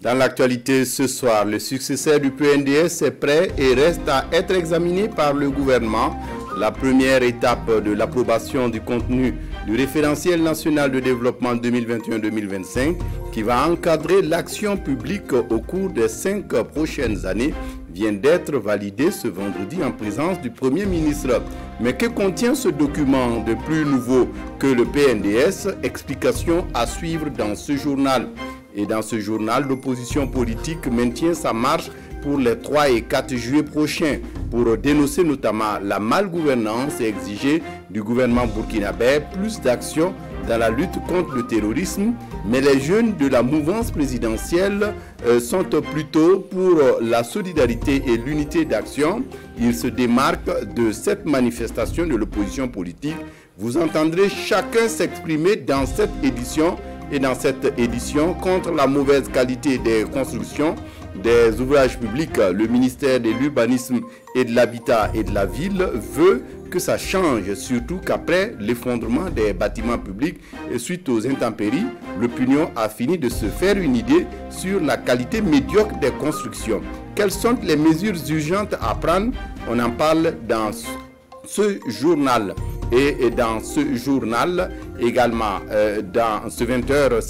Dans l'actualité ce soir, le successeur du PNDS est prêt et reste à être examiné par le gouvernement. La première étape de l'approbation du contenu du référentiel national de développement 2021-2025 qui va encadrer l'action publique au cours des 5 prochaines années vient d'être validée ce vendredi en présence du Premier ministre. Mais que contient ce document de plus nouveau que le PNDS? Explication à suivre dans ce journal. Et dans ce journal, l'opposition politique maintient sa marche pour les 3 et 4 juillet prochains pour dénoncer notamment la malgouvernance et exiger du gouvernement burkinabé plus d'action dans la lutte contre le terrorisme. Mais les jeunes de la mouvance présidentielle sont plutôt pour la solidarité et l'unité d'action. Ils se démarquent de cette manifestation de l'opposition politique. Vous entendrez chacun s'exprimer dans cette édition. Et dans cette édition, contre la mauvaise qualité des constructions, des ouvrages publics, le ministère de l'Urbanisme et de l'Habitat et de la Ville veut que ça change, surtout qu'après l'effondrement des bâtiments publics et suite aux intempéries, l'opinion a fini de se faire une idée sur la qualité médiocre des constructions. Quelles sont les mesures urgentes à prendre? On en parle dans ce journal. Et dans ce journal, également, dans ce 20h,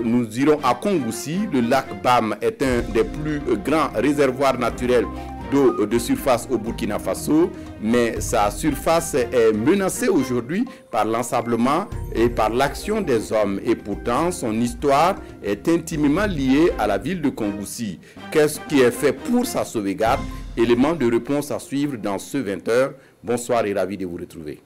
nous irons à Kongoussi. Le lac Bam est un des plus grands réservoirs naturels d'eau de surface au Burkina Faso, mais sa surface est menacée aujourd'hui par l'ensablement et par l'action des hommes. Et pourtant, son histoire est intimement liée à la ville de Kongoussi. Qu'est-ce qui est fait pour sa sauvegarde? Élément de réponse à suivre dans ce 20h. Bonsoir et ravi de vous retrouver.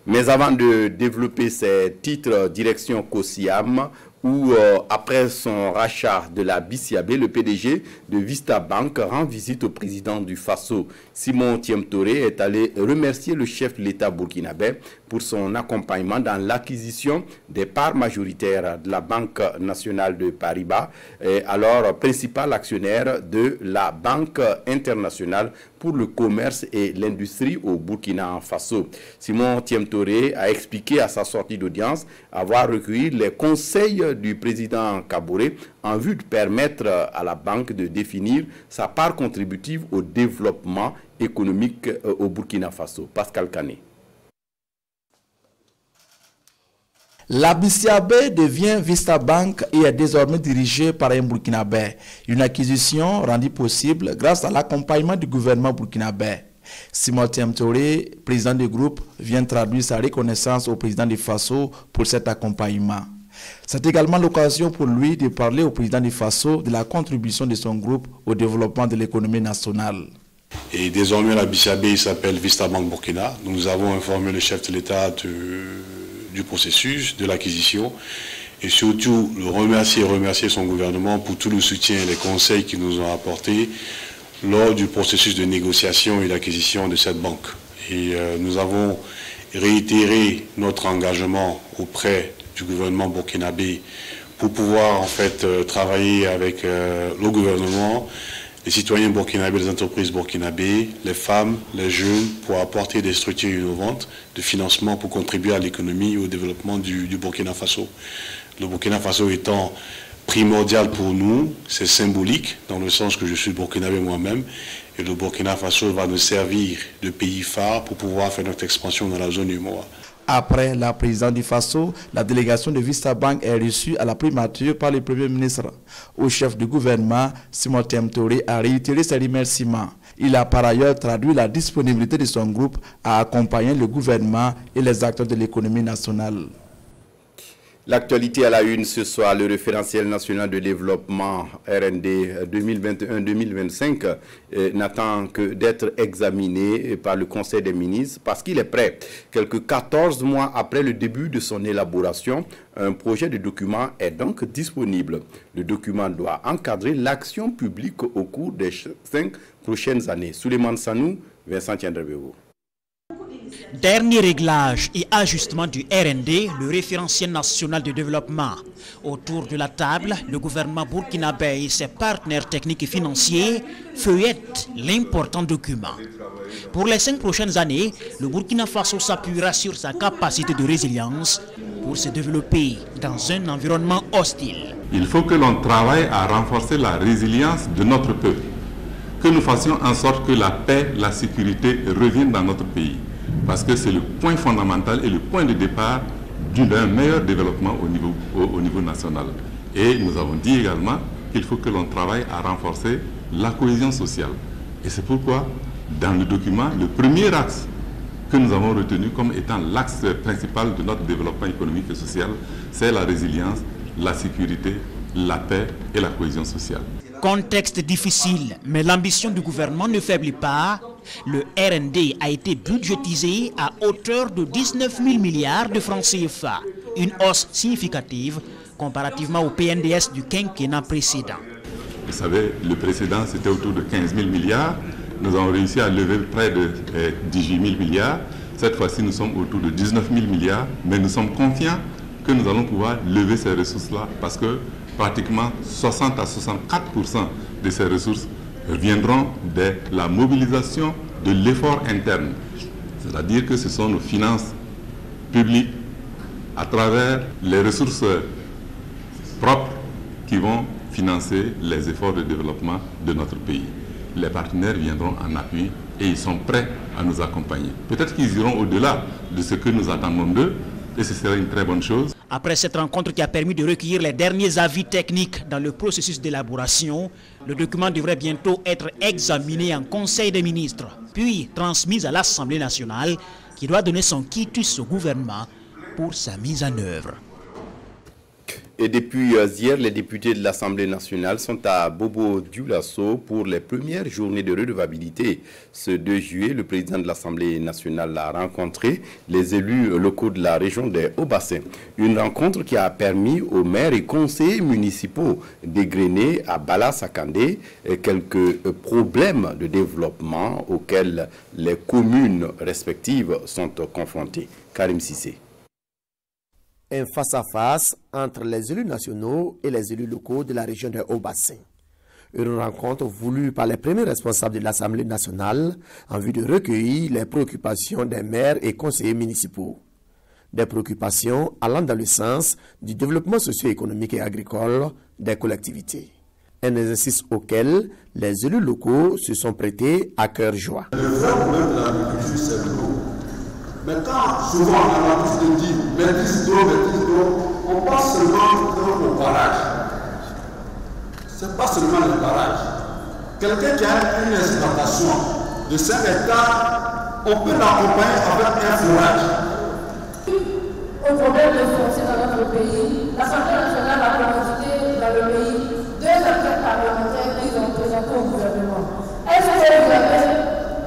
Mais avant de développer ces titres, direction Kosiam, où après son rachat de la BCAB, le PDG de Vista Bank rend visite au président du Faso. Simon Thiem Touré est allé remercier le chef de l'État burkinabé pour son accompagnement dans l'acquisition des parts majoritaires de la Banque nationale de Paribas, alors principal actionnaire de la Banque internationale pour le commerce et l'industrie au Burkina Faso. Simon Thiem Touré a expliqué à sa sortie d'audience avoir recueilli les conseils du président Kaboré en vue de permettre à la banque de définir sa part contributive au développement économique au Burkina Faso. Pascal Kané. La BCAB devient Vista Bank et est désormais dirigée par un Burkinabé. Une acquisition rendue possible grâce à l'accompagnement du gouvernement burkinabé. Simon Thiem Touré, président du groupe, vient traduire sa reconnaissance au président du Faso pour cet accompagnement. C'est également l'occasion pour lui de parler au président du Faso de la contribution de son groupe au développement de l'économie nationale. Et désormais, la BCAB s'appelle Vista Bank Burkina. Nous avons informé le chef de l'État du processus, de l'acquisition, et surtout le remercier son gouvernement pour tout le soutien et les conseils qu'ils nous ont apportés lors du processus de négociation et d'acquisition de cette banque. Et nous avons réitéré notre engagement auprès du gouvernement burkinabé pour pouvoir en fait travailler avec le gouvernement, les citoyens burkinabés, les entreprises burkinabées, les femmes, les jeunes, pour apporter des structures innovantes de financement pour contribuer à l'économie et au développement du Burkina Faso. Le Burkina Faso étant primordial pour nous, c'est symbolique dans le sens que je suis burkinabé moi-même, et le Burkina Faso va nous servir de pays phare pour pouvoir faire notre expansion dans la zone UEMOA. Après la présidence du Faso, la délégation de Vista Bank est reçue à la primature par le Premier ministre. Au chef du gouvernement, Simon Thiem Touré a réitéré ses remerciements. Il a par ailleurs traduit la disponibilité de son groupe à accompagner le gouvernement et les acteurs de l'économie nationale. L'actualité à la une ce soir, le référentiel national de développement RND 2021-2025 n'attend que d'être examiné par le Conseil des ministres parce qu'il est prêt. Quelques 14 mois après le début de son élaboration, un projet de document est donc disponible. Le document doit encadrer l'action publique au cours des 5 prochaines années. Souleymane Sanou, Vincent Tiendrebego. Dernier réglage et ajustement du RND, le référentiel national de développement. Autour de la table, le gouvernement burkinabé et ses partenaires techniques et financiers feuillettent l'important document. Pour les 5 prochaines années, le Burkina Faso s'appuiera sur sa capacité de résilience pour se développer dans un environnement hostile. Il faut que l'on travaille à renforcer la résilience de notre peuple, que nous fassions en sorte que la paix, la sécurité reviennent dans notre pays. Parce que c'est le point fondamental et le point de départ d'un meilleur développement au niveau national. Et nous avons dit également qu'il faut que l'on travaille à renforcer la cohésion sociale. Et c'est pourquoi, dans le document, le premier axe que nous avons retenu comme étant l'axe principal de notre développement économique et social, c'est la résilience, la sécurité, la paix et la cohésion sociale. Contexte difficile, mais l'ambition du gouvernement ne faiblit pas. Le RND a été budgétisé à hauteur de 19 000 milliards de francs CFA, une hausse significative comparativement au PNDS du quinquennat précédent. Vous savez, le précédent c'était autour de 15 000 milliards. Nous avons réussi à lever près de 18 000 milliards. Cette fois-ci, nous sommes autour de 19 000 milliards, mais nous sommes confiants que nous allons pouvoir lever ces ressources-là parce que pratiquement 60 à 64% de ces ressources viendront de la mobilisation de l'effort interne. C'est-à-dire que ce sont nos finances publiques à travers les ressources propres qui vont financer les efforts de développement de notre pays. Les partenaires viendront en appui et ils sont prêts à nous accompagner. Peut-être qu'ils iront au-delà de ce que nous attendons d'eux et ce serait une très bonne chose. Après cette rencontre qui a permis de recueillir les derniers avis techniques dans le processus d'élaboration, le document devrait bientôt être examiné en Conseil des ministres, puis transmis à l'Assemblée nationale qui doit donner son quitus au gouvernement pour sa mise en œuvre. Et depuis hier, les députés de l'Assemblée nationale sont à Bobo-Dioulasso pour les premières journées de redevabilité. Ce 2 juillet, le président de l'Assemblée nationale a rencontré les élus locaux de la région des Hauts-Bassins. Une rencontre qui a permis aux maires et conseillers municipaux d'égrener à Bala-Sakandé quelques problèmes de développement auxquels les communes respectives sont confrontées. Karim Sissé. Un face-à-face entre les élus nationaux et les élus locaux de la région des Hauts-Bassins. Une rencontre voulue par les premiers responsables de l'Assemblée nationale en vue de recueillir les préoccupations des maires et conseillers municipaux. Des préoccupations allant dans le sens du développement socio-économique et agricole des collectivités. Un exercice auquel les élus locaux se sont prêtés à cœur joie. Le vrai problème de l'agriculture, c'est l'eau. Mais quand souvent on a tous de dire maîtrise d'eau, on passe seulement au barrage. Ce n'est pas seulement le barrage. Quelqu'un qui a une exploitation de 5 hectares, on peut l'accompagner avec un forage. Au problème de foncier dans notre pays, l'Assemblée nationale a proposé dans le pays 2 acteurs parlementaires qu'ils ont présentés au gouvernement. Est-ce que vous avez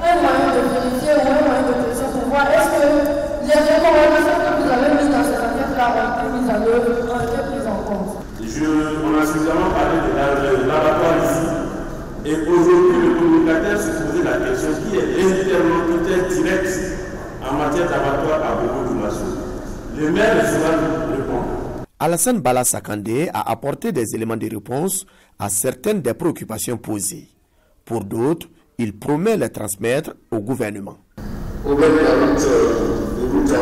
un moyen de vérifier ou un moyen de pression pour voir est-ce que les recommandations que vous avez mises dans ces enquêtes-là ont été mises en œuvre, ont été prises en compte? On a suffisamment parlé de l'abattoir ici. Et aujourd'hui, le communicateur se posait la question qui est l'interlocuteur direct en matière d'abattoir à Bobo-Dioulasso. Le maire ne saura répondre. Alassane Bala Sakandé a apporté des éléments de réponse à certaines des préoccupations posées. Pour d'autres, il promet les transmettre au gouvernement. Au même la route dans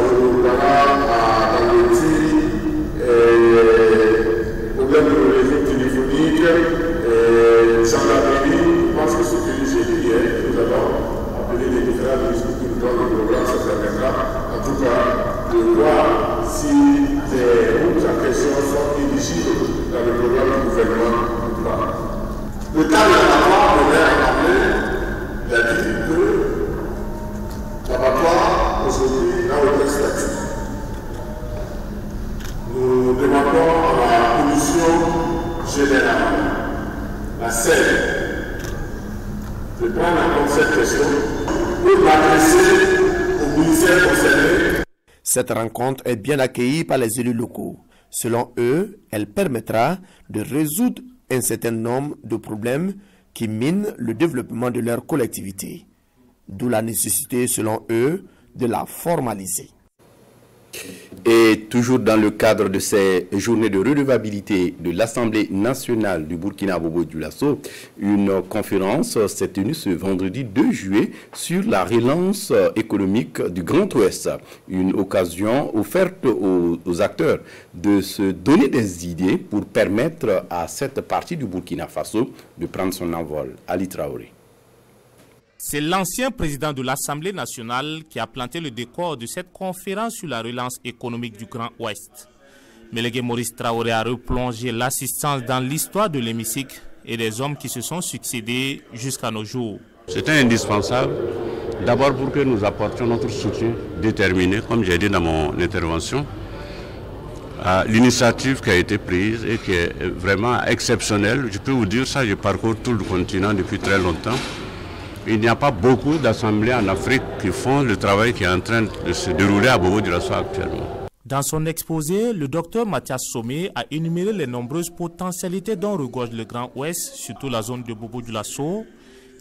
le tir, problème de réseau téléphonique, gendarmerie, je pense que ce que j'ai dit hier, nous allons appeler les différents ministres qui nous donnent le programme, ça permettra en tout cas de voir si les routes en question sont éligibles dans le programme du gouvernement ou pas. Le cas de l'abattoir, on a parlé, il a dit que l'abattoir aujourd'hui n'a aucun statut. Nous demandons à la commission générale, la CEL, de prendre en compte cette question pour l'adresser au ministère concerné. Cette rencontre est bien accueillie par les élus locaux. Selon eux, elle permettra de résoudre un certain nombre de problèmes qui minent le développement de leur collectivité. D'où la nécessité, selon eux, de la formaliser. Et toujours dans le cadre de ces journées de redevabilité de l'Assemblée nationale du Burkina Bobo-Dioulasso, une conférence s'est tenue ce vendredi 2 juillet sur la relance économique du Grand Ouest. Une occasion offerte aux acteurs de se donner des idées pour permettre à cette partie du Burkina Faso de prendre son envol. Ali Traoré. C'est l'ancien président de l'Assemblée nationale qui a planté le décor de cette conférence sur la relance économique du Grand Ouest. Mélégué Maurice Traoré a replongé l'assistance dans l'histoire de l'hémicycle et des hommes qui se sont succédés jusqu'à nos jours. C'était indispensable, d'abord pour que nous apportions notre soutien déterminé, comme j'ai dit dans mon intervention, à l'initiative qui a été prise et qui est vraiment exceptionnelle. Je peux vous dire ça, je parcours tout le continent depuis très longtemps. Il n'y a pas beaucoup d'assemblées en Afrique qui font le travail qui est en train de se dérouler à Bobo-Dioulasso actuellement. Dans son exposé, le docteur Mathias Somé a énuméré les nombreuses potentialités dont regorge le Grand Ouest, surtout la zone de Bobo-Dioulasso,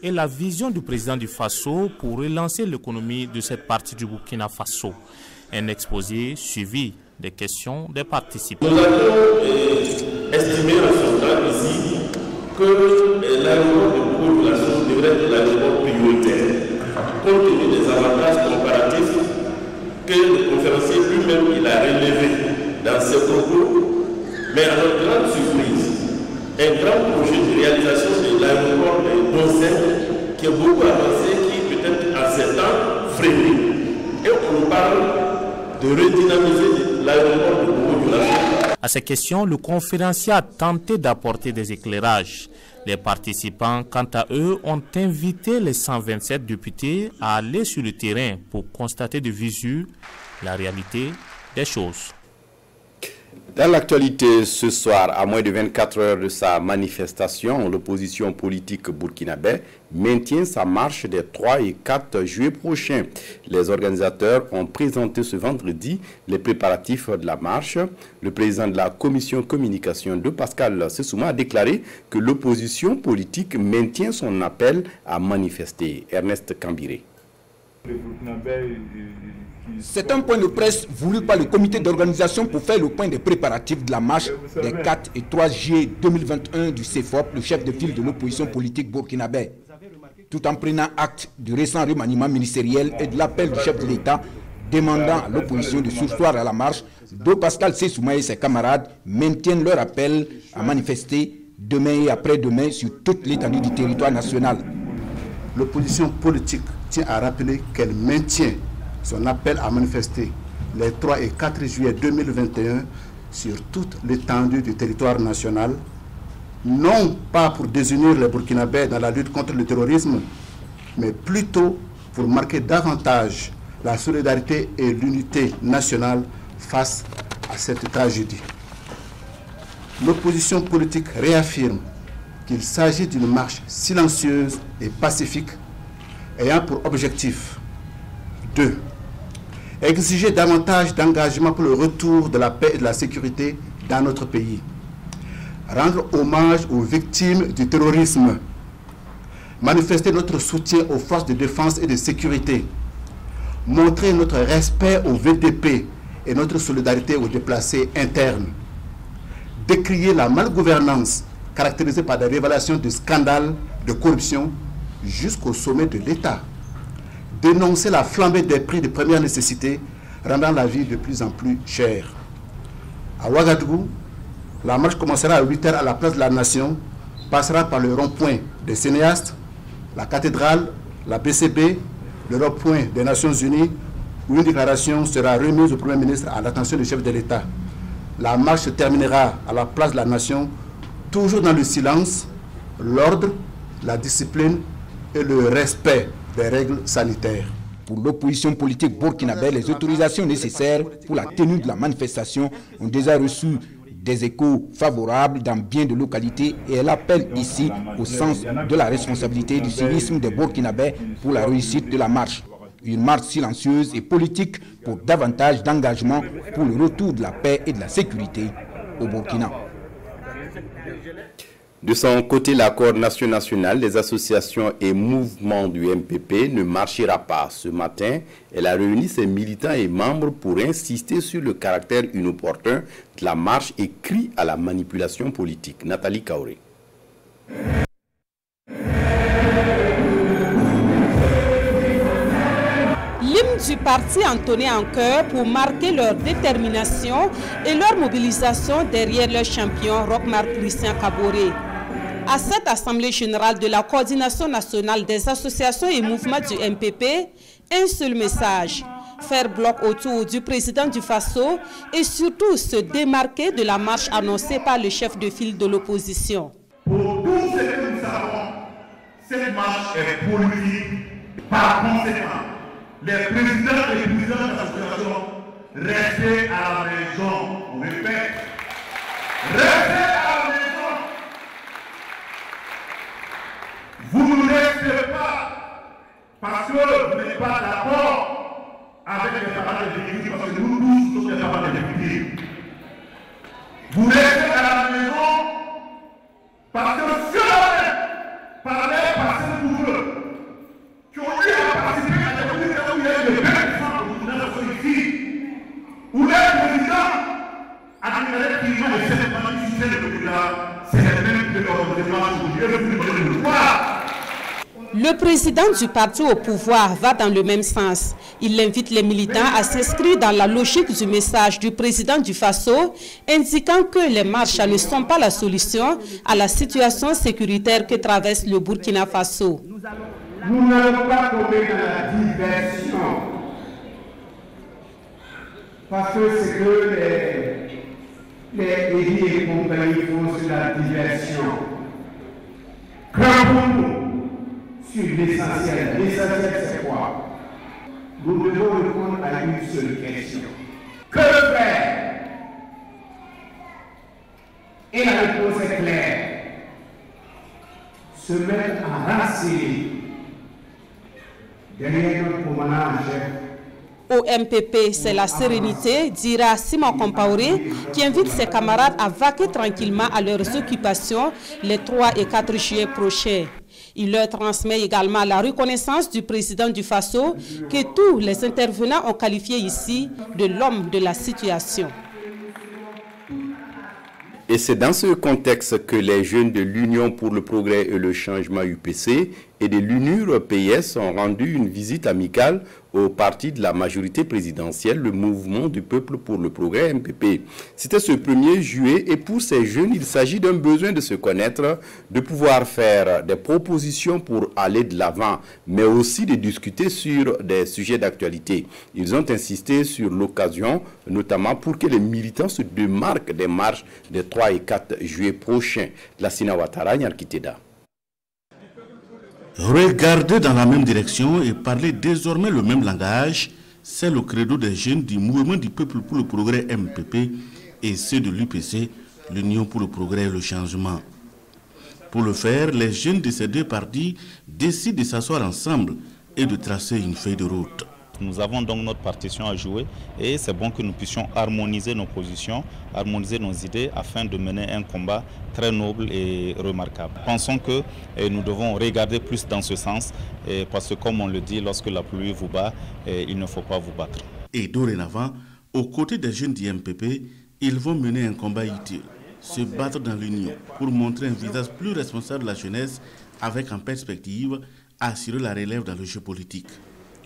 et la vision du président du Faso pour relancer l'économie de cette partie du Burkina Faso. Un exposé suivi des questions des participants. Nous avons estimé à ce stade ici que l'aéroport de Bobo-Dioulasso devrait être l'aéroport prioritaire, compte tenu des avantages comparatifs que le conférencier lui-même il a relevé dans ses propos. Mais à notre grande surprise, un grand projet de réalisation de l'aéroport de Bonsen qui est beaucoup avancé, qui peut-être à 7 ans freiné. Et on parle de redynamiser l'aéroport de Bobo-Dioulasso. À ces questions, le conférencier a tenté d'apporter des éclairages. Les participants, quant à eux, ont invité les 127 députés à aller sur le terrain pour constater de visu la réalité des choses. Dans l'actualité ce soir, à moins de 24 heures de sa manifestation, l'opposition politique burkinabé maintient sa marche des 3 et 4 juillet prochains. Les organisateurs ont présenté ce vendredi les préparatifs de la marche. Le président de la commission communication de Pascal Sessouma a déclaré que l'opposition politique maintient son appel à manifester. Ernest Kambiré. C'est un point de presse voulu par le comité d'organisation pour faire le point des préparatifs de la marche des 4 et 3 juillet 2021 du CFOP, le chef de file de l'opposition politique burkinabé. Tout en prenant acte du récent remaniement ministériel et de l'appel du chef de l'État demandant à l'opposition de surseoir à la marche, Do Pascal Sessouma et ses camarades maintiennent leur appel à manifester demain et après-demain sur toute l'étendue du territoire national. L'opposition politique tient à rappeler qu'elle maintient son appel à manifester les 3 et 4 juillet 2021 sur toute l'étendue du territoire national, non pas pour désunir les Burkinabés dans la lutte contre le terrorisme, mais plutôt pour marquer davantage la solidarité et l'unité nationale face à cette tragédie. L'opposition politique réaffirme qu'il s'agit d'une marche silencieuse et pacifique ayant pour objectif 2. Exiger davantage d'engagement pour le retour de la paix et de la sécurité dans notre pays. Rendre hommage aux victimes du terrorisme. Manifester notre soutien aux forces de défense et de sécurité. Montrer notre respect au VDP et notre solidarité aux déplacés internes. Décrier la malgouvernance caractérisée par des révélations de scandales de corruption jusqu'au sommet de l'État. Dénoncer la flambée des prix de première nécessité, rendant la vie de plus en plus chère. À Ouagadougou, la marche commencera à 8 h à la place de la Nation, passera par le rond-point des cinéastes, la cathédrale, la BCB, le rond-point des Nations Unies, où une déclaration sera remise au Premier ministre à l'attention du chef de l'État. La marche se terminera à la place de la Nation, toujours dans le silence, l'ordre, la discipline et le respect des règles sanitaires. Pour l'opposition politique burkinabé, les autorisations nécessaires pour la tenue de la manifestation ont déjà reçu des échos favorables dans bien de localités et elle appelle ici au sens de la responsabilité et du civisme des Burkinabés pour la réussite de la marche. Une marche silencieuse et politique pour davantage d'engagement pour le retour de la paix et de la sécurité au Burkina. De son côté, la coordination nationale des associations et mouvements du MPP ne marchera pas. Ce matin, elle a réuni ses militants et membres pour insister sur le caractère inopportun de la marche et crie à la manipulation politique. Nathalie Kaoré. L'hymne du parti entonné en chœur pour marquer leur détermination et leur mobilisation derrière leur champion Roch-Marc Christian Kaboré. À cette assemblée générale de la coordination nationale des associations et mouvements du MPP, un seul message: faire bloc autour du président du Faso et surtout se démarquer de la marche annoncée par le chef de file de l'opposition. Pour tout ce que nous savons, cette marche est politique. Par conséquent, les présidents et les présidents d'association, restez à la maison. On répète, restez à la maison. Vous ne restez pas parce que vous n'êtes pas d'accord avec les camarades de l'exécutif, parce que nous tous sommes des camarades de l'exécutif. Vous restez à la maison parce que ceux-là, par les personnes pour eux, qui ont eu à participer à des prises où il y a eu des personnes de la société ici, où les présidents admiraient climat de cette manifestation de populaire, c'est le même que l'organisation. Le président du parti au pouvoir va dans le même sens. Il invite les militants à s'inscrire dans la logique du message du président du Faso, indiquant que les marches ne sont pas la solution à la situation sécuritaire que traverse le Burkina Faso. Nous n'allons pas tomber dans la diversion, parce que c'est que les élus et compagnies font sur la diversion. Crampons-nous sur l'essentiel. L'essentiel, c'est quoi? Nous devons répondre à une seule question. Que faire? Et la réponse est claire. Se mettre en racine derrière notre commandant en chef. Au MPP, c'est la sérénité, dira Simon Compaoré, qui invite ses camarades à vaquer tranquillement à leurs occupations les 3 et 4 juillet prochains. Il leur transmet également la reconnaissance du président du Faso, que tous les intervenants ont qualifié ici de l'homme de la situation. Et c'est dans ce contexte que les jeunes de l'Union pour le progrès et le changement UPC et de l'UNUR PS ont rendu une visite amicale au parti de la majorité présidentielle, le Mouvement du Peuple pour le Progrès MPP. C'était ce 1er juillet et pour ces jeunes, il s'agit d'un besoin de se connaître, de pouvoir faire des propositions pour aller de l'avant, mais aussi de discuter sur des sujets d'actualité. Ils ont insisté sur l'occasion, notamment pour que les militants se démarquent des marches des 3 et 4 juillet prochains. Lassina Ouattara, Nyarkiteda. Regarder dans la même direction et parler désormais le même langage, c'est le credo des jeunes du Mouvement du Peuple pour le Progrès MPP et ceux de l'UPC, l'Union pour le Progrès et le Changement. Pour le faire, les jeunes de ces deux partis décident de s'asseoir ensemble et de tracer une feuille de route. Nous avons donc notre partition à jouer et c'est bon que nous puissions harmoniser nos positions, harmoniser nos idées afin de mener un combat très noble et remarquable. Pensons que nous devons regarder plus dans ce sens parce que comme on le dit, lorsque la pluie vous bat, il ne faut pas vous battre. Et dorénavant, aux côtés des jeunes du MPP, ils vont mener un combat utile, se battre dans l'union pour montrer un visage plus responsable de la jeunesse avec en perspective assurer la relève dans le jeu politique.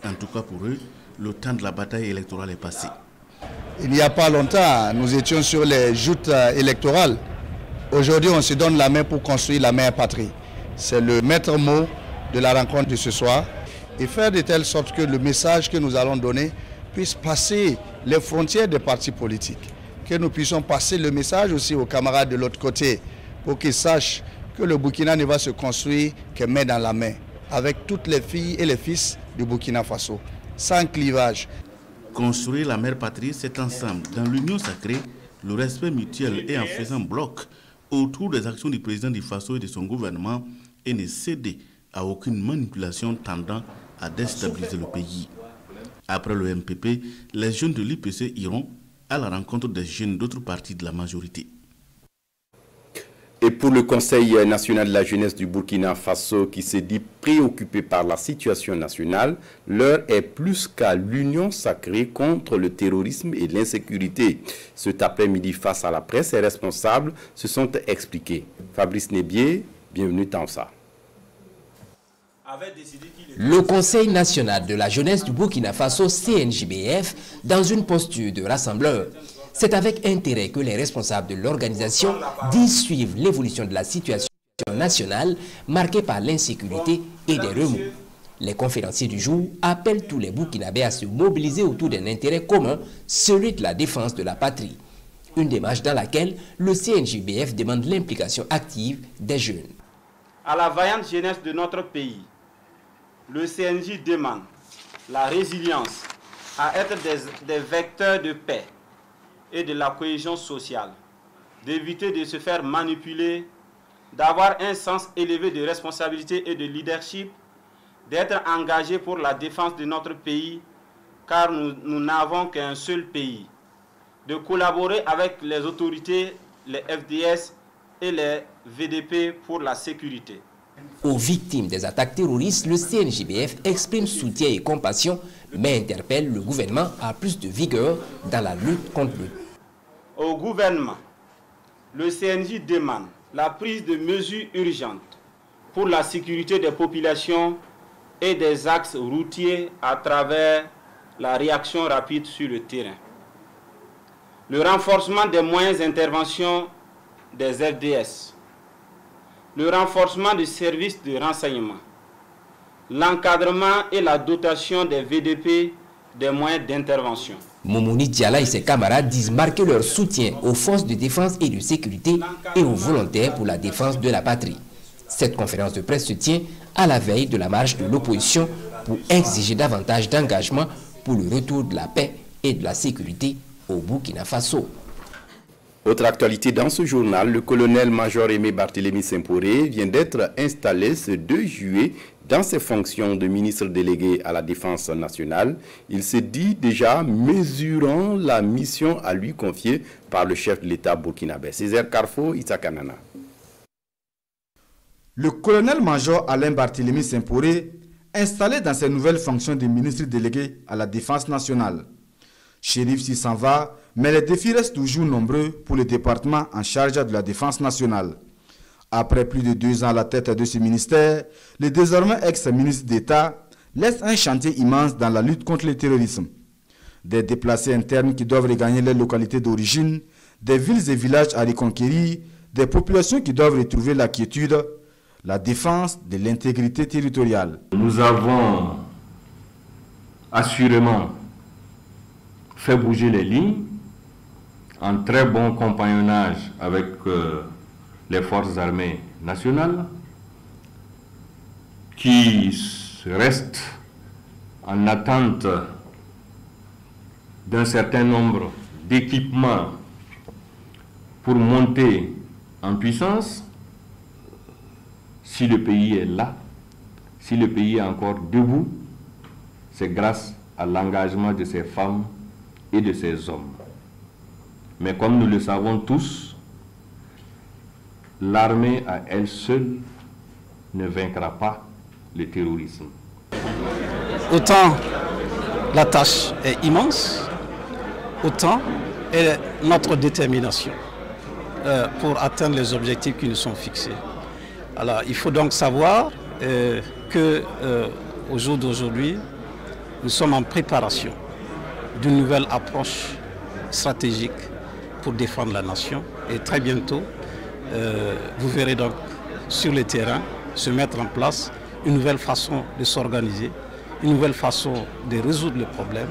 En tout cas pour eux, le temps de la bataille électorale est passé. Il n'y a pas longtemps, nous étions sur les joutes électorales. Aujourd'hui, on se donne la main pour construire la meilleure patrie. C'est le maître mot de la rencontre de ce soir. Et faire de telle sorte que le message que nous allons donner puisse passer les frontières des partis politiques. Que nous puissions passer le message aussi aux camarades de l'autre côté pour qu'ils sachent que le Burkina ne va se construire que main dans la main, avec toutes les filles et les fils du Burkina Faso, sans clivage. Construire la mère patrie, c'est ensemble, dans l'union sacrée, le respect mutuel et en faisant bloc autour des actions du président du Faso et de son gouvernement et ne céder à aucune manipulation tendant à déstabiliser le pays. Après le MPP, les jeunes de l'UPC iront à la rencontre des jeunes d'autres partis de la majorité. Et pour le Conseil national de la jeunesse du Burkina Faso qui se dit préoccupé par la situation nationale, l'heure est plus qu'à l'union sacrée contre le terrorisme et l'insécurité. Cet après-midi, face à la presse, les responsables se sont expliqués. Fabrice Nebier, bienvenue dans ça. Le Conseil national de la jeunesse du Burkina Faso, CNJBF, dans une posture de rassembleur. C'est avec intérêt que les responsables de l'organisation disent suivre l'évolution de la situation nationale marquée par l'insécurité et des remous. Les conférenciers du jour appellent tous les Burkinabés à se mobiliser autour d'un intérêt commun, celui de la défense de la patrie. Une démarche dans laquelle le CNJBF demande l'implication active des jeunes. À la vaillante jeunesse de notre pays, le CNJ demande la résilience à être des vecteurs de paix et de la cohésion sociale, d'éviter de se faire manipuler, d'avoir un sens élevé de responsabilité et de leadership, d'être engagé pour la défense de notre pays, car nous n'avons qu'un seul pays, de collaborer avec les autorités, les FDS et les VDP pour la sécurité. Aux victimes des attaques terroristes, le CNJBF exprime soutien et compassion, mais interpelle le gouvernement à plus de vigueur dans la lutte contre le terrorisme. Au gouvernement, le CNJ demande la prise de mesures urgentes pour la sécurité des populations et des axes routiers à travers la réaction rapide sur le terrain. Le renforcement des moyens d'intervention des FDS, le renforcement des services de renseignement, l'encadrement et la dotation des VDP des moyens d'intervention. Moumouni Diala et ses camarades disent marquer leur soutien aux forces de défense et de sécurité et aux volontaires pour la défense de la patrie. Cette conférence de presse se tient à la veille de la marche de l'opposition pour exiger davantage d'engagement pour le retour de la paix et de la sécurité au Burkina Faso. Autre actualité dans ce journal, le colonel-major Aimé Barthélémy Semporé vient d'être installé ce 2 juillet dans ses fonctions de ministre délégué à la Défense nationale. Il se dit déjà mesurant la mission à lui confiée par le chef de l'État burkinabé. Césaire Carrefour, Itsakanana. Le colonel-major Alain Barthélémy Semporé, installé dans ses nouvelles fonctions de ministre délégué à la Défense nationale. Chérif s'y s'en va, mais les défis restent toujours nombreux pour le département en charge de la Défense nationale. Après plus de 2 ans à la tête de ce ministère, le désormais ex-ministre d'État laisse un chantier immense dans la lutte contre le terrorisme. Des déplacés internes qui doivent regagner les localités d'origine, des villes et villages à reconquérir, des populations qui doivent retrouver la quiétude, la défense de l'intégrité territoriale. Nous avons assurément fait bouger les lignes en très bon compagnonnage avec les forces armées nationales qui restent en attente d'un certain nombre d'équipements pour monter en puissance. Si le pays est là, si le pays est encore debout, c'est grâce à l'engagement de ces femmes et de ces hommes. Mais comme nous le savons tous, l'armée à elle seule ne vaincra pas le terrorisme. Autant la tâche est immense, autant est notre détermination pour atteindre les objectifs qui nous sont fixés. Alors, il faut donc savoir qu'au jour d'aujourd'hui, nous sommes en préparation d'une nouvelle approche stratégique pour défendre la nation. Et très bientôt, vous verrez donc sur le terrain se mettre en place une nouvelle façon de s'organiser, une nouvelle façon de résoudre le problème.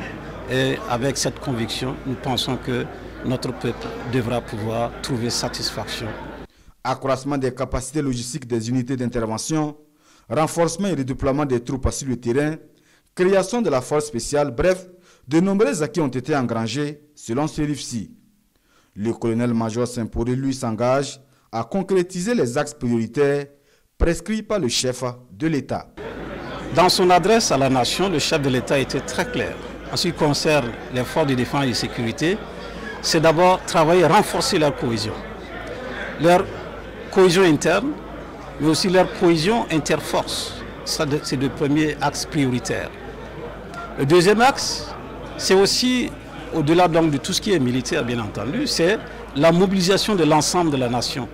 Et avec cette conviction, nous pensons que notre peuple devra pouvoir trouver satisfaction. Accroissement des capacités logistiques des unités d'intervention, renforcement et redéploiement des troupes sur le terrain, création de la force spéciale, bref, de nombreux acquis ont été engrangés selon ce RIFSI. Le colonel-major Semporé, lui, s'engage à concrétiser les axes prioritaires prescrits par le chef de l'État. Dans son adresse à la nation, le chef de l'État était très clair. En ce qui concerne les forces de défense et de sécurité, c'est d'abord travailler, renforcer leur cohésion, leur cohésion interne, mais aussi leur cohésion interforce. Ça, c'est le premier axe prioritaire. Le deuxième axe, c'est aussi, au-delà donc de tout ce qui est militaire, bien entendu, c'est la mobilisation de l'ensemble de la nation.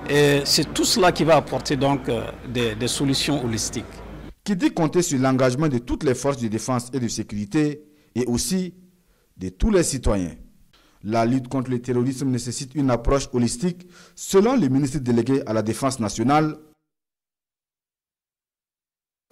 Et c'est tout cela qui va apporter donc des solutions holistiques. Qui dit compter sur l'engagement de toutes les forces de défense et de sécurité et aussi de tous les citoyens. La lutte contre le terrorisme nécessite une approche holistique selon le ministre délégué à la Défense nationale.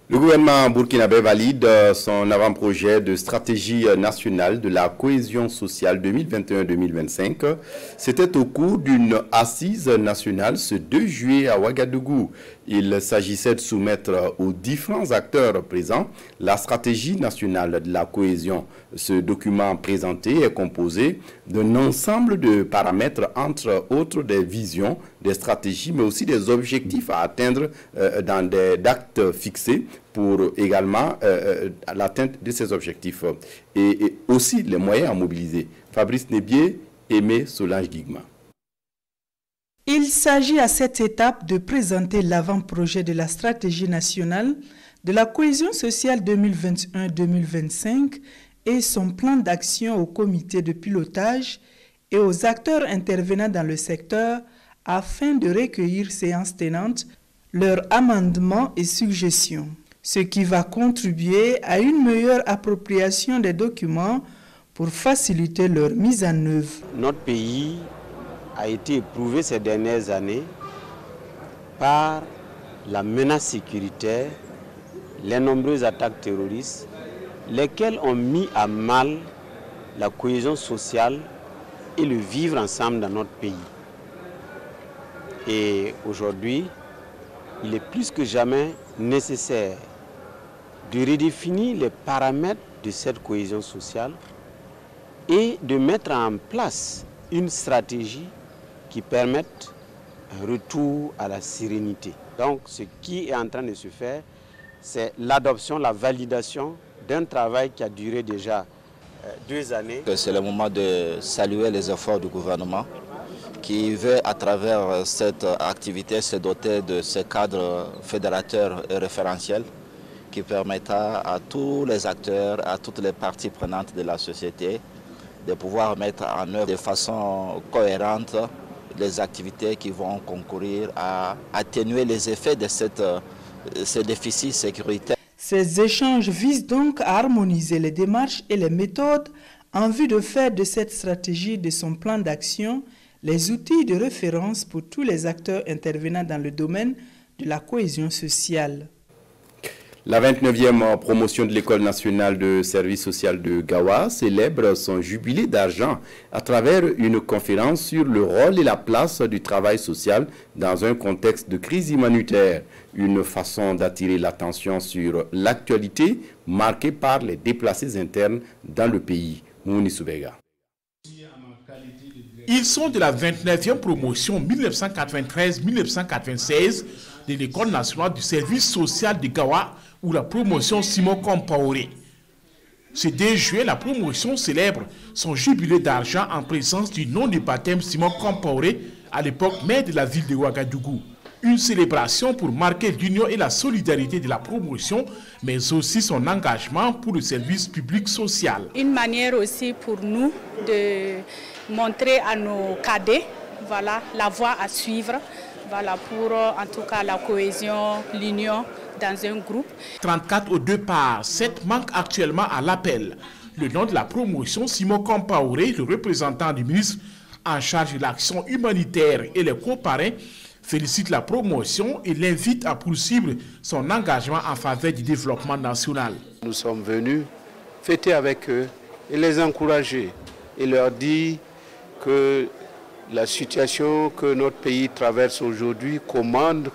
Le gouvernement burkinabé valide son avant-projet de stratégie nationale de la cohésion sociale 2021-2025. C'était au cours d'une assise nationale ce 2 juillet à Ouagadougou. Il s'agissait de soumettre aux différents acteurs présents la stratégie nationale de la cohésion. Ce document présenté est composé d'un ensemble de paramètres, entre autres des visions, des stratégies, mais aussi des objectifs à atteindre dans des actes fixés pour également l'atteinte de ces objectifs et aussi les moyens à mobiliser. Fabrice Nebier, Aimé Solange Guigma. Il s'agit à cette étape de présenter l'avant-projet de la stratégie nationale de la cohésion sociale 2021-2025 et son plan d'action au comité de pilotage et aux acteurs intervenant dans le secteur afin de recueillir séances tenantes leurs amendements et suggestions, ce qui va contribuer à une meilleure appropriation des documents pour faciliter leur mise en œuvre. Notre pays a été éprouvé ces dernières années par la menace sécuritaire, les nombreuses attaques terroristes, lesquelles ont mis à mal la cohésion sociale et le vivre ensemble dans notre pays. Et aujourd'hui, il est plus que jamais nécessaire de redéfinir les paramètres de cette cohésion sociale et de mettre en place une stratégie qui permette un retour à la sérénité. Donc ce qui est en train de se faire, c'est l'adoption, la validation d'un travail qui a duré déjà 2 années. C'est le moment de saluer les efforts du gouvernement qui veut, à travers cette activité, se doter de ce cadre fédérateur et référentiel qui permettra à tous les acteurs, à toutes les parties prenantes de la société de pouvoir mettre en œuvre de façon cohérente les activités qui vont concourir à atténuer les effets de ce déficit sécuritaire. Ces échanges visent donc à harmoniser les démarches et les méthodes en vue de faire de cette stratégie de son plan d'action les outils de référence pour tous les acteurs intervenant dans le domaine de la cohésion sociale. La 29e promotion de l'École nationale de service social de Gawa célèbre son jubilé d'argent à travers une conférence sur le rôle et la place du travail social dans un contexte de crise humanitaire. Une façon d'attirer l'attention sur l'actualité marquée par les déplacés internes dans le pays. Mouni Soubega. Ils sont de la 29e promotion 1993-1996 de l'École nationale du service social de Gawa ou la promotion Simon Compaoré. Ce 2 juillet, la promotion célèbre son jubilé d'argent en présence du nom de baptême Simon Compaoré, à l'époque maire de la ville de Ouagadougou. Une célébration pour marquer l'union et la solidarité de la promotion, mais aussi son engagement pour le service public social. Une manière aussi pour nous de montrer à nos cadets, voilà, la voie à suivre, voilà, pour en tout cas la cohésion, l'union dans un groupe. 34 au départ, 7 manquent actuellement à l'appel. Le nom de la promotion, Simon Compaoré, le représentant du ministre en charge de l'action humanitaire et les coparrains, félicite la promotion et l'invite à poursuivre son engagement en faveur du développement national. Nous sommes venus fêter avec eux et les encourager et leur dire que la situation que notre pays traverse aujourd'hui commande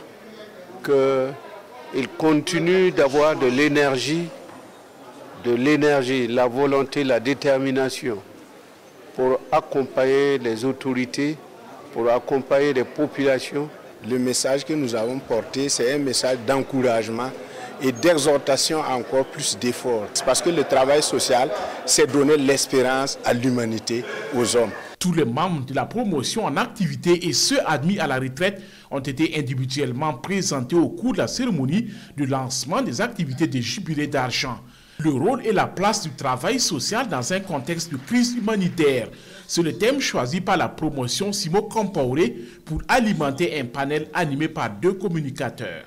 qu'ils continuent d'avoir de l'énergie, la volonté, la détermination pour accompagner les autorités, pour accompagner les populations. Le message que nous avons porté, c'est un message d'encouragement et d'exhortation à encore plus d'efforts. Parce que le travail social, c'est donner l'espérance à l'humanité, aux hommes. Tous les membres de la promotion en activité et ceux admis à la retraite ont été individuellement présentés au cours de la cérémonie de lancement des activités de jubilé d'argent. Le rôle et la place du travail social dans un contexte de crise humanitaire. C'est le thème choisi par la promotion Simo Compaoré pour alimenter un panel animé par 2 communicateurs.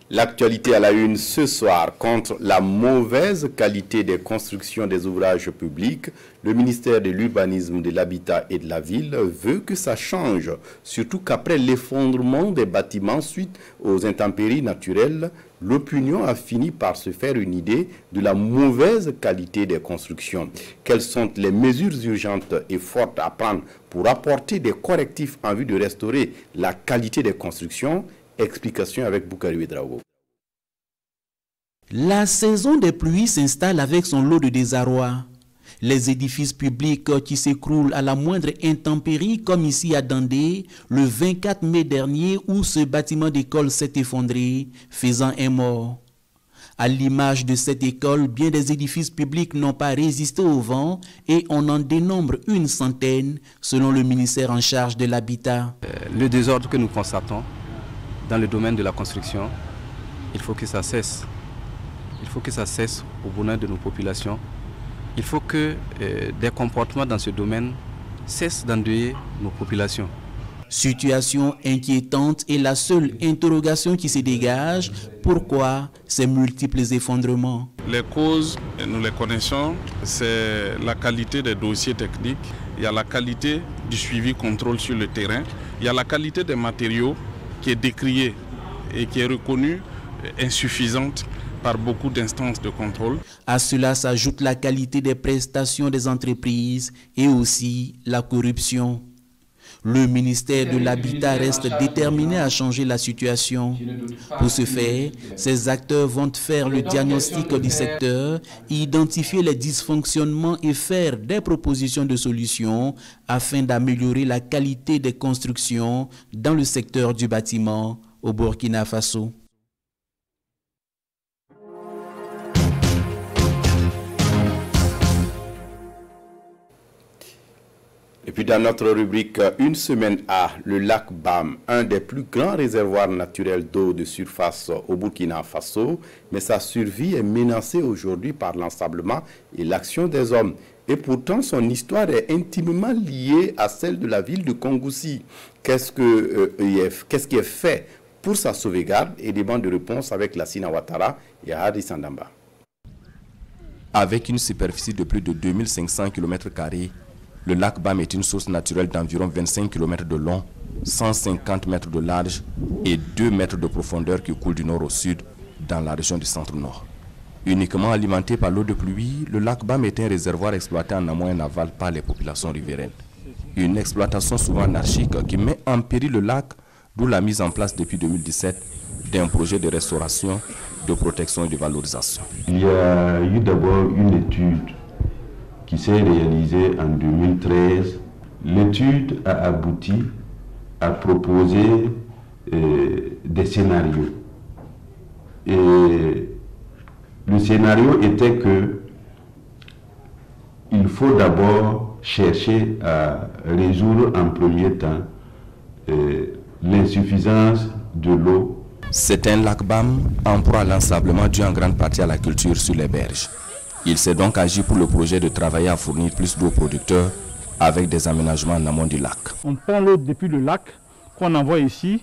L'actualité à la une ce soir contre la mauvaise qualité des constructions des ouvrages publics. Le ministère de l'Urbanisme, de l'Habitat et de la Ville veut que ça change, surtout qu'après l'effondrement des bâtiments suite aux intempéries naturelles, l'opinion a fini par se faire une idée de la mauvaise qualité des constructions. Quelles sont les mesures urgentes et fortes à prendre pour apporter des correctifs en vue de restaurer la qualité des constructions? Explication avec Boukari Ouedraogo. La saison des pluies s'installe avec son lot de désarroi. Les édifices publics qui s'écroulent à la moindre intempérie, comme ici à Dandé, le 24 mai dernier, où ce bâtiment d'école s'est effondré, faisant un mort. À l'image de cette école, bien des édifices publics n'ont pas résisté au vent et on en dénombre une centaine, selon le ministère en charge de l'habitat. Le désordre que nous constatons dans le domaine de la construction, il faut que ça cesse. Il faut que ça cesse au bonheur de nos populations. Il faut que des comportements dans ce domaine cessent d'endeuiller nos populations. Situation inquiétante et la seule interrogation qui se dégage, pourquoi ces multiples effondrements? Les causes, nous les connaissons, c'est la qualité des dossiers techniques, il y a la qualité du suivi-contrôle sur le terrain, il y a la qualité des matériaux qui est décriée et qui est reconnue insuffisante par beaucoup d'instances de contrôle. À cela s'ajoute la qualité des prestations des entreprises et aussi la corruption. Le ministère de l'Habitat reste déterminé à changer la situation. Pour ce faire, ces acteurs vont faire le diagnostic du secteur, identifier les dysfonctionnements et faire des propositions de solutions afin d'améliorer la qualité des constructions dans le secteur du bâtiment au Burkina Faso. Et puis dans notre rubrique Une semaine à, le lac Bam, un des plus grands réservoirs naturels d'eau de surface au Burkina Faso, mais sa survie est menacée aujourd'hui par l'ensablement et l'action des hommes. Et pourtant, son histoire est intimement liée à celle de la ville de Kongoussi. Qu'est-ce qui est fait pour sa sauvegarde? Et des bandes de réponse avec Lassina Ouattara et Hadi Sandamba. Avec une superficie de plus de 2500 km², le lac Bam est une source naturelle d'environ 25 km de long, 150 mètres de large et 2 mètres de profondeur qui coule du nord au sud dans la région du centre-nord. Uniquement alimenté par l'eau de pluie, le lac Bam est un réservoir exploité en amont et en aval par les populations riveraines. Une exploitation souvent anarchique qui met en péril le lac, d'où la mise en place depuis 2017 d'un projet de restauration, de protection et de valorisation. Il y a eu d'abord une étude qui s'est réalisée en 2013. L'étude a abouti à proposer des scénarios. Et le scénario était que il faut d'abord chercher à résoudre en premier temps l'insuffisance de l'eau. C'est un lac Bam en proie à l'ensablement dû en grande partie à la culture sur les berges. Il s'est donc agi pour le projet de travailler à fournir plus d'eau aux producteurs avec des aménagements en amont du lac. On prend l'eau depuis le lac qu'on envoie ici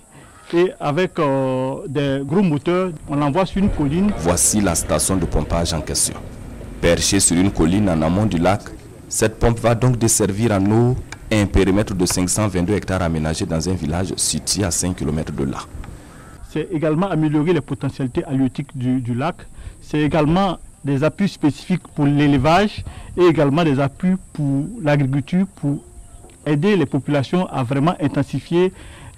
et avec des gros moteurs, on l'envoie sur une colline. Voici la station de pompage en question. Perchée sur une colline en amont du lac, cette pompe va donc desservir en eau un périmètre de 522 hectares aménagé dans un village situé à 5 km de là. C'est également améliorer les potentialités halieutiques du lac. C'est également des appuis spécifiques pour l'élevage et également des appuis pour l'agriculture pour aider les populations à vraiment intensifier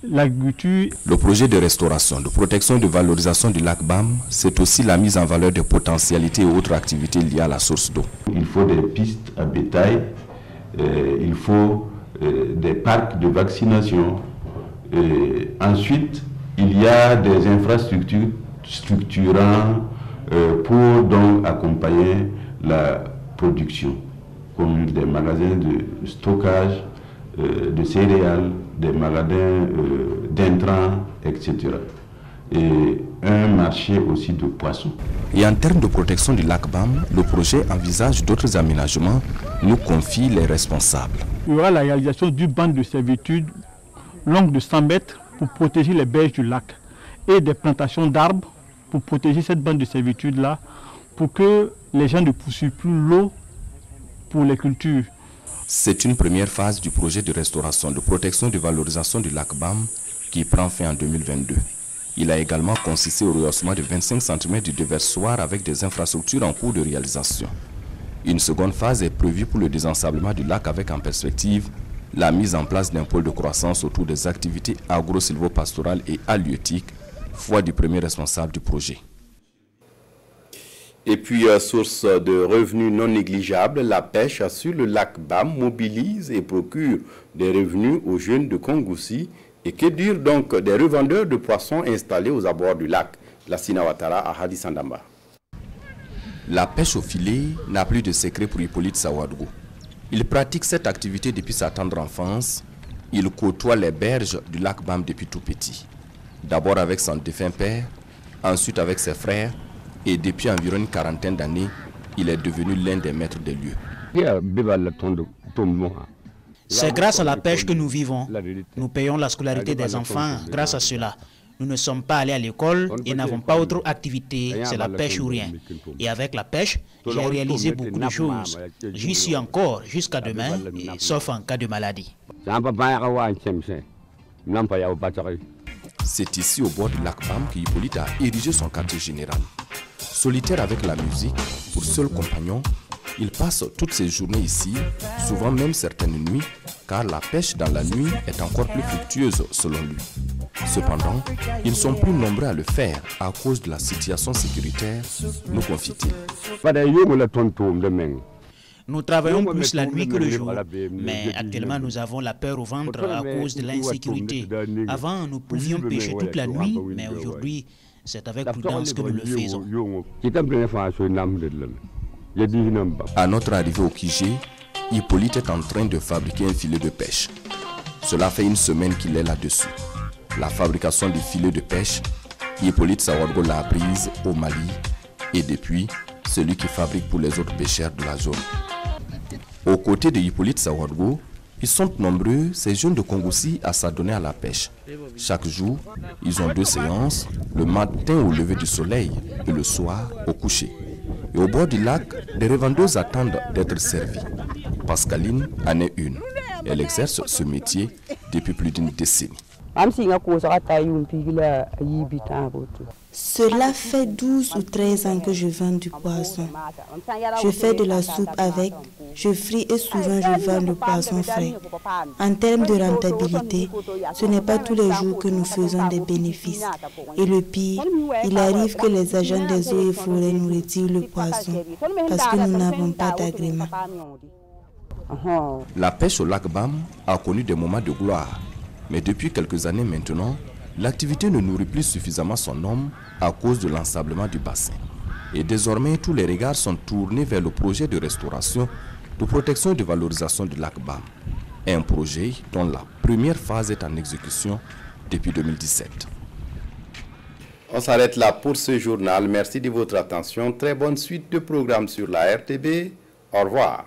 l'agriculture. Le projet de restauration, de protection et de valorisation du lac Bam, c'est aussi la mise en valeur des potentialités et autres activités liées à la source d'eau. Il faut des pistes à bétail, il faut des parcs de vaccination. Ensuite, il y a des infrastructures structurant pour donc accompagner la production. comme des magasins de stockage de céréales, des magasins d'intrants, etc. Et un marché aussi de poissons. Et en termes de protection du lac Bam, le projet envisage d'autres aménagements, nous confient les responsables. Il y aura la réalisation du banc de servitude longue de 100 mètres pour protéger les berges du lac et des plantations d'arbres pour protéger cette bande de servitude-là pour que les gens ne poursuivent plus l'eau pour les cultures. C'est une première phase du projet de restauration, de protection et de valorisation du lac Bam qui prend fin en 2022. Il a également consisté au rehaussement de 25 cm du déversoir avec des infrastructures en cours de réalisation. Une seconde phase est prévue pour le désensablement du lac avec en perspective la mise en place d'un pôle de croissance autour des activités agro-silvopastorales et halieutiques, foi du premier responsable du projet. Et puis, source de revenus non négligeables, la pêche sur le lac Bam mobilise et procure des revenus aux jeunes de Kongoussi. Et que dire donc des revendeurs de poissons installés aux abords du lac, la Sinawatara à Hadisandamba. La pêche au filet n'a plus de secret pour Hippolyte Sawadgo. Il pratique cette activité depuis sa tendre enfance. Il côtoie les berges du lac Bam depuis tout petit. D'abord avec son défunt père, ensuite avec ses frères, et depuis environ une quarantaine d'années, il est devenu l'un des maîtres des lieux. C'est grâce à la pêche que nous vivons. Nous payons la scolarité des enfants grâce à cela. Nous ne sommes pas allés à l'école et n'avons pas autre activité, c'est la pêche ou rien. Et avec la pêche, j'ai réalisé beaucoup de choses. J'y suis encore jusqu'à demain, sauf en cas de maladie. C'est ici au bord du lac Bam qu'Hippolyte a érigé son quartier général. Solitaire avec la musique, pour seul compagnon, il passe toutes ses journées ici, souvent même certaines nuits, car la pêche dans la nuit est encore plus fructueuse selon lui. Cependant, ils ne sont plus nombreux à le faire à cause de la situation sécuritaire, nous confie-t-il. Nous travaillons plus la nuit que le jour, mais actuellement nous avons la peur au ventre à cause de l'insécurité. Avant, nous pouvions pêcher toute la nuit, mais aujourd'hui, c'est avec prudence que nous le faisons. À notre arrivée au Kijé, Hippolyte est en train de fabriquer un filet de pêche. Cela fait une semaine qu'il est là-dessus. La fabrication du filet de pêche, Hippolyte Sawadgo l'a apprise au Mali et depuis, c'est lui qui fabrique pour les autres pêcheurs de la zone. Aux côtés de Hippolyte Sawadgo, ils sont nombreux, ces jeunes de Kongoussi, à s'adonner à la pêche. Chaque jour, ils ont 2 séances, le matin au lever du soleil et le soir au coucher. Et au bord du lac, des revendeuses attendent d'être servies. Pascaline en est une. Elle exerce ce métier depuis plus d'une décennie. Cela fait 12 ou 13 ans que je vends du poisson. Je fais de la soupe avec, je fris et souvent je vends le poisson frais. En termes de rentabilité, ce n'est pas tous les jours que nous faisons des bénéfices. Et le pire, il arrive que les agents des eaux et forêts nous retirent le poisson parce que nous n'avons pas d'agrément. La pêche au lac Bam a connu des moments de gloire. Mais depuis quelques années maintenant, l'activité ne nourrit plus suffisamment son homme à cause de l'ensablement du bassin. Et désormais, tous les regards sont tournés vers le projet de restauration, de protection et de valorisation du lac Bam. Un projet dont la première phase est en exécution depuis 2017. On s'arrête là pour ce journal. Merci de votre attention. Très bonne suite de programmes sur la RTB. Au revoir.